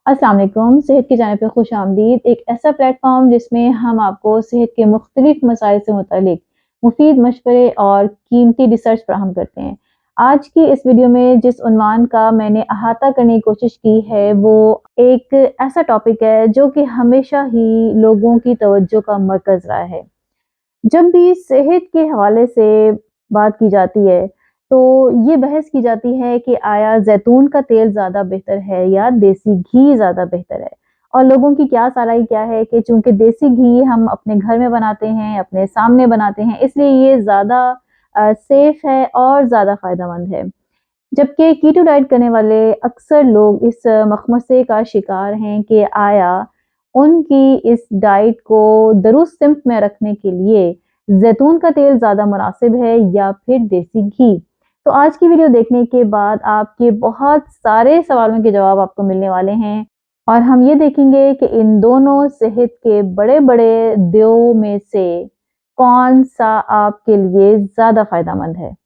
अस्सलाम वालेकुम। सेहत के चैनल पे खुश आमदीद। एक ऐसा प्लेटफॉर्म जिसमें हम आपको सेहत के मुख्तलिफ मसाइल से मुतालिक मुफीद मशवरे और कीमती रिसर्च फराहम करते हैं। आज की इस वीडियो में जिस उन्वान का मैंने अहाता करने की कोशिश की है वो एक ऐसा टॉपिक है जो कि हमेशा ही लोगों की तवज्जो का मरकज़ रहा है। जब भी सेहत के हवाले से बात की जाती है, तो ये बहस की जाती है कि आया ज़ैतून का तेल ज़्यादा बेहतर है या देसी घी ज़्यादा बेहतर है? और लोगों की क्या सलाह क्या है कि चूँकि देसी घी हम अपने घर में बनाते हैं, अपने सामने बनाते हैं, इसलिए ये ज़्यादा सेफ़ है और ज़्यादा फ़ायदेमंद है। जबकि कीटो डाइट करने वाले अक्सर लोग इस मखमसे का शिकार हैं कि आया उनकी इस डाइट को दुरुस्त सिमत में रखने के लिए ज़ैतून का तेल ज़्यादा मुनासिब है या फिर देसी घी। तो आज की वीडियो देखने के बाद आपके बहुत सारे सवालों के जवाब आपको मिलने वाले हैं और हम ये देखेंगे कि इन दोनों सेहत के बड़े-बड़े दो में से कौन-सा आपके लिए ज़्यादा फ़ायदेमंद है।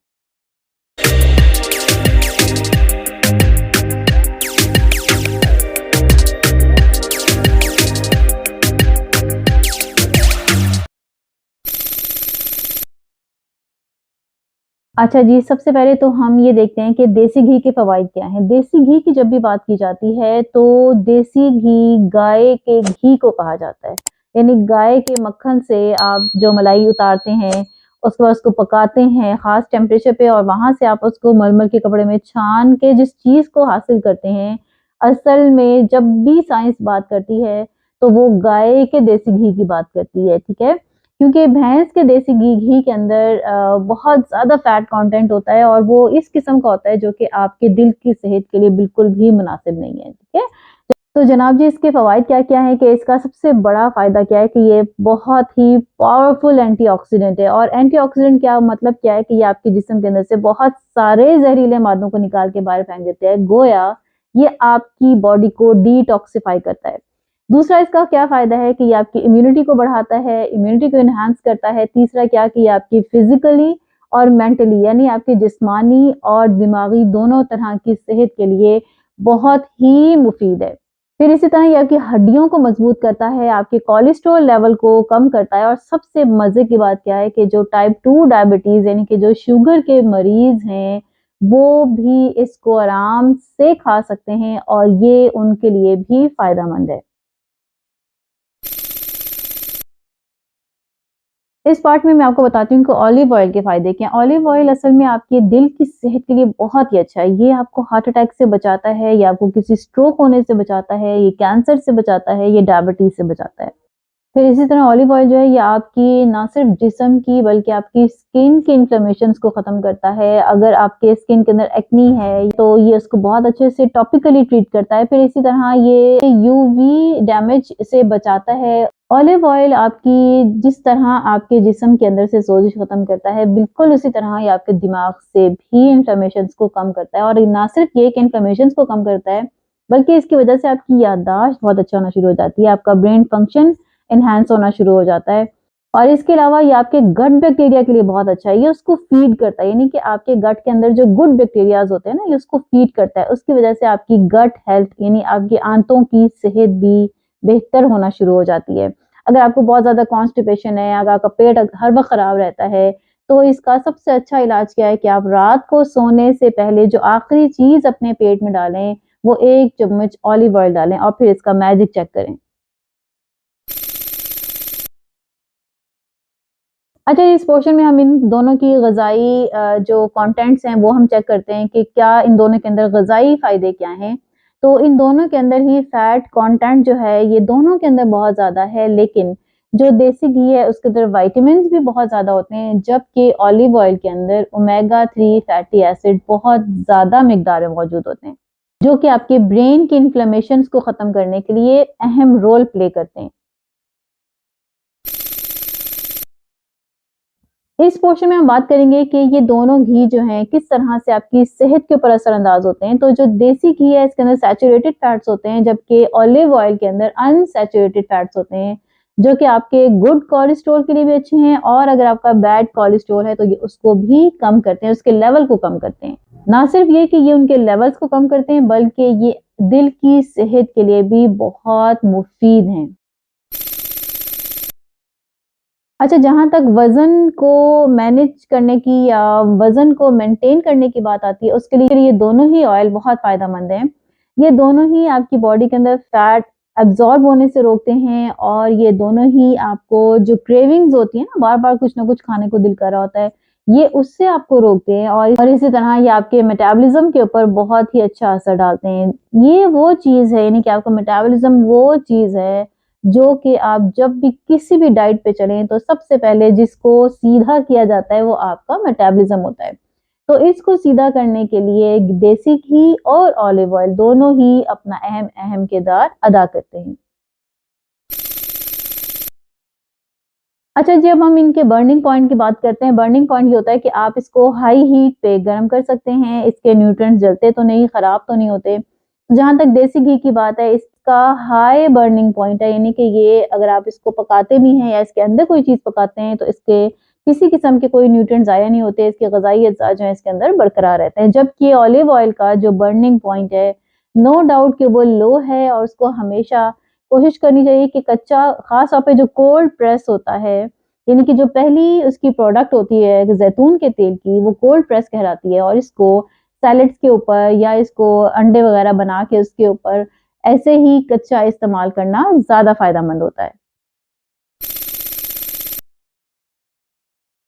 अच्छा जी, सबसे पहले तो हम ये देखते हैं कि देसी घी के फ़वाइद क्या हैं। देसी घी की जब भी बात की जाती है, तो देसी घी गाय के घी को कहा जाता है। यानी गाय के मक्खन से आप जो मलाई उतारते हैं, उसके बाद उसको पकाते हैं ख़ास टेम्परेचर पे और वहाँ से आप उसको मलमल के कपड़े में छान के जिस चीज़ को हासिल करते हैं, असल में जब भी साइंस बात करती है, तो वो गाय के देसी घी की बात करती है, ठीक है? क्योंकि भैंस के देसी घी के अंदर बहुत ज़्यादा फैट कंटेंट होता है और वो इस किस्म का होता है जो कि आपके दिल की सेहत के लिए बिल्कुल भी मुनासिब नहीं है, ठीक है? तो जनाब जी इसके फ़वाइद क्या-क्या हैं कि इसका सबसे बड़ा फ़ायदा क्या है कि ये बहुत ही पावरफुल एंटीऑक्सीडेंट है और एंटीऑक्सीडेंट क्या मतलब क्या है कि ये आपके जिस्म के अंदर से बहुत सारे ज़हरीले मादों को निकाल के बाहर फेंक देते हैं। गोया ये आपकी बॉडी को डिटॉक्सिफाई करता है। दूसरा इसका क्या फ़ायदा है कि ये आपकी इम्यूनिटी को बढ़ाता है, इम्यूनिटी को एनहांस करता है। तीसरा क्या कि ये आपकी फिज़िकली और मेंटली यानी आपकी जिस्मानी और दिमागी दोनों तरह की सेहत के लिए बहुत ही मुफ़ीद है। फिर इसी तरह ये आपकी हड्डियों को मजबूत करता है, आपके कोलेस्ट्रॉल लेवल को कम करता है और सबसे मज़े की बात क्या है कि जो टाइप 2 डायबिटीज़ यानी कि जो शुगर के मरीज़ हैं, वो भी इसको आराम से खा सकते हैं और ये उनके लिए भी फ़ायदेमंद है। इस पार्ट में मैं आपको बताती हूँ कि ऑलिव ऑयल के फ़ायदे क्या हैं। ऑलिव ऑयल असल में आपके दिल की सेहत के लिए बहुत ही अच्छा है। ये आपको हार्ट अटैक से बचाता है, ये आपको किसी स्ट्रोक होने से बचाता है, ये कैंसर से बचाता है, ये डायबिटीज़ से बचाता है। फिर इसी तरह ऑलिव ऑयल जो है ये आपकी ना सिर्फ जिस्म की बल्कि आपकी स्किन के इन्फ्लेमेशंस को ख़त्म करता है। अगर आपके स्किन के अंदर एक्नी है तो ये उसको बहुत अच्छे से टॉपिकली ट्रीट करता है। फिर इसी तरह ये यूवी डैमेज से बचाता है। ऑलिव ऑयल आपकी जिस तरह आपके जिस्म के अंदर से सोजिश ख़त्म करता है, बिल्कुल उसी तरह ये आपके दिमाग से भी इन्फ्लेमेशंस को कम करता है और ना सिर्फ ये कि इन्फ्लेमेशंस को कम करता है, बल्कि इसकी वजह से आपकी याददाश्त बहुत अच्छा होना शुरू हो जाती है। आपका ब्रेन फंक्शन एनहांस होना शुरू हो जाता है और इसके अलावा ये आपके गट बैक्टीरिया के लिए बहुत अच्छा है। ये उसको फीड करता है यानी कि आपके गट के अंदर जो गुड बैक्टीरियाज होते हैं ना, ये उसको फीड करता है। उसकी वजह से आपकी गट हेल्थ यानी आपकी आंतों की सेहत भी बेहतर होना शुरू हो जाती है। अगर आपको बहुत ज़्यादा कॉन्स्टिपेशन है, अगर आपका पेट हर वक़्त ख़राब रहता है, तो इसका सबसे अच्छा इलाज क्या है कि आप रात को सोने से पहले जो आखिरी चीज़ अपने पेट में डालें, वो 1 चम्मच ऑलिव ऑयल डालें और फिर इसका मैजिक चेक करें। अच्छा, इस पोर्शन में हम इन दोनों की ग़ज़ाई जो कंटेंट्स हैं, वो हम चेक करते हैं कि क्या इन दोनों के अंदर ग़ज़ाई फ़ायदे क्या हैं। तो इन दोनों के अंदर ही फैट कंटेंट जो है, ये दोनों के अंदर बहुत ज़्यादा है, लेकिन जो देसी घी है, उसके अंदर विटामिन्स भी बहुत ज़्यादा होते हैं, जबकि ऑलिव ऑयल के अंदर ओमेगा 3 फैटी एसिड बहुत ज़्यादा मिकदार में मौजूद होते हैं, जो कि आपके ब्रेन की इन्फ्लेमेशंस को ख़त्म करने के लिए अहम रोल प्ले करते हैं। इस पोर्शन में हम बात करेंगे कि ये दोनों घी जो हैं किस तरह से आपकी सेहत के ऊपर असरअंदाज होते हैं। तो जो देसी घी है इसके अंदर सैचुरेटेड फैट्स होते हैं, जबकि ऑलिव ऑयल के अंदर अनसैचुरेटेड फैट्स होते हैं, जो कि आपके गुड कोलेस्ट्रॉल के लिए भी अच्छे हैं और अगर आपका बैड कोलेस्ट्रॉल है तो ये उसको भी कम करते हैं, उसके लेवल को कम करते हैं। ना सिर्फ ये कि ये उनके लेवल्स को कम करते हैं, बल्कि ये दिल की सेहत के लिए भी बहुत मुफीद हैं। अच्छा, जहाँ तक वज़न को मैनेज करने की या वज़न को मेंटेन करने की बात आती है, उसके लिए ये दोनों ही ऑयल बहुत फ़ायदेमंद हैं। ये दोनों ही आपकी बॉडी के अंदर फैट एब्ज़ॉर्ब होने से रोकते हैं और ये दोनों ही आपको जो क्रेविंग्स होती है ना, बार-बार कुछ ना कुछ खाने को दिल कर रहा होता है, ये उससे आपको रोकते हैं और इसी तरह ये आपके मेटाबॉलिज़्म के ऊपर बहुत ही अच्छा असर डालते हैं। ये वो चीज़ है, यानी कि आपका मेटाबॉलिज़्म वो चीज़ है जो कि आप जब भी किसी भी डाइट पे चलें तो सबसे पहले जिसको सीधा किया जाता है वो आपका मेटाबॉलिज्म होता है। तो इसको सीधा करने के लिए देसी घी और ऑलिव ऑयल दोनों ही अपना अहम किरदार अदा करते हैं। अच्छा जी, अब हम इनके बर्निंग पॉइंट की बात करते हैं। बर्निंग पॉइंट ये होता है कि आप इसको हाई हीट पे गर्म कर सकते हैं, इसके न्यूट्रिएंट्स जलते तो नहीं, खराब तो नहीं होते। जहाँ तक देसी घी की बात है, इसका हाई बर्निंग पॉइंट है, यानी कि ये अगर आप इसको पकाते भी हैं या इसके अंदर कोई चीज़ पकाते हैं तो इसके किसी किस्म के कोई न्यूट्रिएंट्स ज़ाया नहीं होते, इसके ग़िज़ाई अज़्ज़ा जो है इसके अंदर बरकरार रहते हैं। जबकि ऑलिव ऑयल का जो बर्निंग पॉइंट है, नो डाउट कि वो लो है और उसको हमेशा कोशिश करनी चाहिए कि कच्चा, ख़ास तौर पे जो कोल्ड प्रेस होता है, यानी कि जो पहली उसकी प्रोडक्ट होती है ज़ैतून के तेल की, वो कोल्ड प्रेस कहलाती है और इसको सैलेड्स के ऊपर या इसको अंडे वगैरह बना के उसके ऊपर ऐसे ही कच्चा इस्तेमाल करना ज़्यादा फ़ायदेमंद होता है।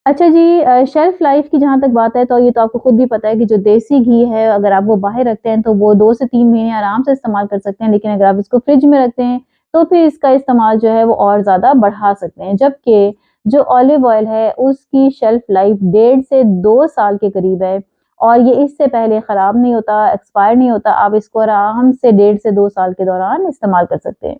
अच्छा जी, शेल्फ लाइफ की जहाँ तक बात है तो ये तो आपको खुद भी पता है कि जो देसी घी है अगर आप वो बाहर रखते हैं तो वो 2 से 3 महीने आराम से इस्तेमाल कर सकते हैं, लेकिन अगर आप इसको फ्रिज में रखते हैं तो फिर इसका इस्तेमाल जो है वो और ज़्यादा बढ़ा सकते हैं। जबकि जो ऑलिव ऑयल है उसकी शेल्फ लाइफ 1.5 से 2 साल के करीब है और ये इससे पहले ख़राब नहीं होता, एक्सपायर नहीं होता। आप इसको आराम से 1.5 से 2 साल के दौरान इस्तेमाल कर सकते हैं।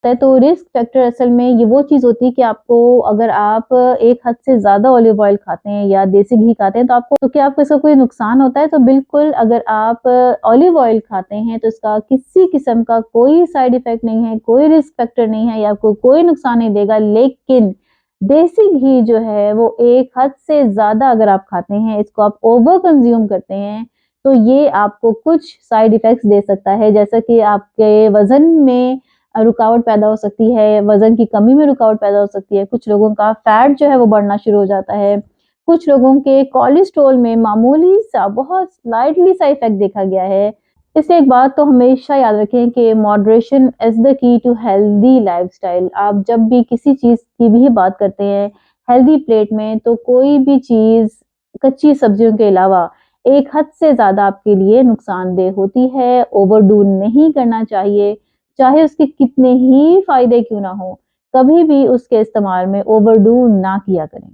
तो रिस्क फैक्टर असल में ये वो चीज़ होती है कि आपको, अगर आप एक हद से ज़्यादा ऑलिव ऑयल खाते हैं या देसी घी खाते हैं तो आपको, तो क्या आपको इसका कोई नुकसान होता है? तो बिल्कुल, अगर आप ऑलिव ऑयल खाते हैं तो इसका किसी किस्म का कोई साइड इफ़ेक्ट नहीं है, कोई रिस्क फैक्टर नहीं है या आपको कोई नुकसान नहीं देगा। लेकिन देसी घी जो है वो एक हद से ज़्यादा अगर आप खाते हैं, इसको आप ओवर कंज़्यूम करते हैं, तो ये आपको कुछ साइड इफ़ेक्ट्स दे सकता है, जैसा कि आपके वज़न में रुकावट पैदा हो सकती है, वज़न की कमी में रुकावट पैदा हो सकती है, कुछ लोगों का फैट जो है वो बढ़ना शुरू हो जाता है, कुछ लोगों के कोलेस्ट्रॉल में मामूली सा, बहुत स्लाइटली सा इफ़ेक्ट देखा गया है। इसलिए एक बात तो हमेशा याद रखें कि moderation is the key to healthy lifestyle. आप जब भी किसी चीज़ की भी बात करते हैं हेल्दी प्लेट में, तो कोई भी चीज़ कच्ची सब्जियों के अलावा एक हद से ज़्यादा आपके लिए नुकसानदेह होती है, ओवरडू नहीं करना चाहिए। चाहे उसके कितने ही फ़ायदे क्यों ना हों, कभी भी उसके इस्तेमाल में ओवरडू ना किया करें।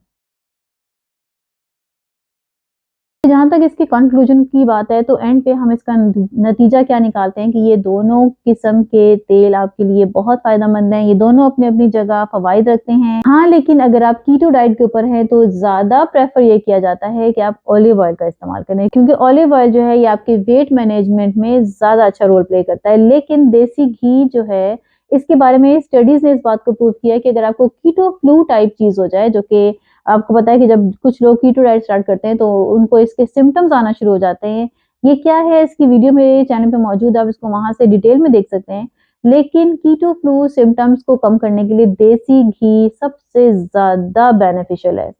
जहाँ तक इसके कंक्लूजन की बात है तो एंड पे हम इसका नतीजा क्या निकालते हैं कि ये दोनों किस्म के तेल आपके लिए बहुत फ़ायदेमंद हैं। ये दोनों अपनी-अपनी जगह फ़वाइद रखते हैं। हाँ, लेकिन अगर आप कीटो डाइट के ऊपर हैं तो ज़्यादा प्रेफ़र ये किया जाता है कि आप ऑलिव ऑयल का इस्तेमाल करें, क्योंकि ऑलिव ऑयल जो है ये आपके वेट मैनेजमेंट में ज़्यादा अच्छा रोल प्ले करता है। लेकिन देसी घी जो है, इसके बारे में स्टडीज़ ने इस बात को प्रूव किया है कि अगर आपको कीटो फ्लू टाइप चीज़ हो जाए, जो कि आपको पता है कि जब कुछ लोग कीटो डाइट स्टार्ट करते हैं तो उनको इसके सिम्पटम्स आना शुरू हो जाते हैं। ये क्या है, इसकी वीडियो मेरे चैनल पे मौजूद है, आप इसको वहाँ से डिटेल में देख सकते हैं। लेकिन कीटो फ्लू सिम्पटम्स को कम करने के लिए देसी घी सबसे ज़्यादा बेनिफिशियल है।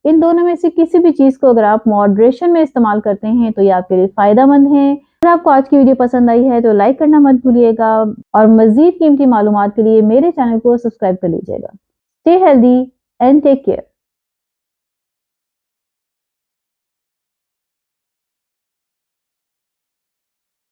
इन दोनों में से किसी भी चीज़ को अगर आप मॉडरेशन में इस्तेमाल करते हैं तो ये आपके लिए फ़ायदेमंद है। अगर आपको आज की वीडियो पसंद आई है तो लाइक करना मत भूलिएगा और मज़ीद कीमती मालूमात के लिए मेरे चैनल को सब्सक्राइब कर लीजिएगा। Stay healthy and take care.